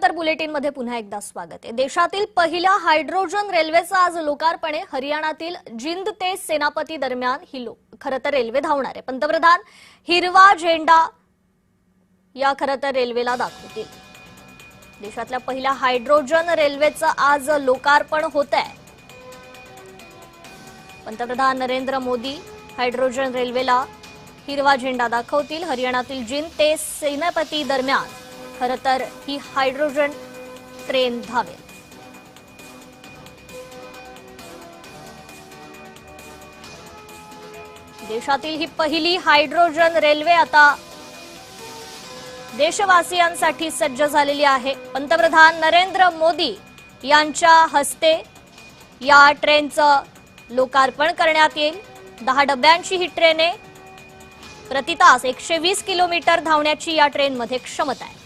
नमस्कार बुलेटिन मध्ये पुन्हा एकदा स्वागत आहे। देशातील पहिल्या हायड्रोजन रेल्वेचं आज लोकार्पण आहे। हरियाणातील जिंद ते सेनापती दरम्यान ही खरं तर रेल्वे धावणार आहे। पंतप्रधान हिरवा झेंडा या खरं तर रेल्वेला दाखवतील। देशातल्या पहिल्या हायड्रोजन रेल्वेचं आज लोकार्पण होत आहे। पंतप्रधान नरेंद्र मोदी हायड्रोजन रेल्वेला हिरवा झेंडा दाखवतील। हरियाणातील जिंद ते सेनापती दरम्यान खरं तर ही हायड्रोजन ट्रेन धावेल। देशातील ही पहिली हायड्रोजन रेल्वे आता देशवासियांसाठी सज्ज झालेली आहे। पंतप्रधान नरेंद्र मोदी यांच्या हस्ते या ट्रेनचं लोकार्पण करण्यात येईल। 10 डब्यांची ही ट्रेन आहे। प्रति तास 120 किलोमीटर धावण्याची या ट्रेनमध्ये क्षमता आहे।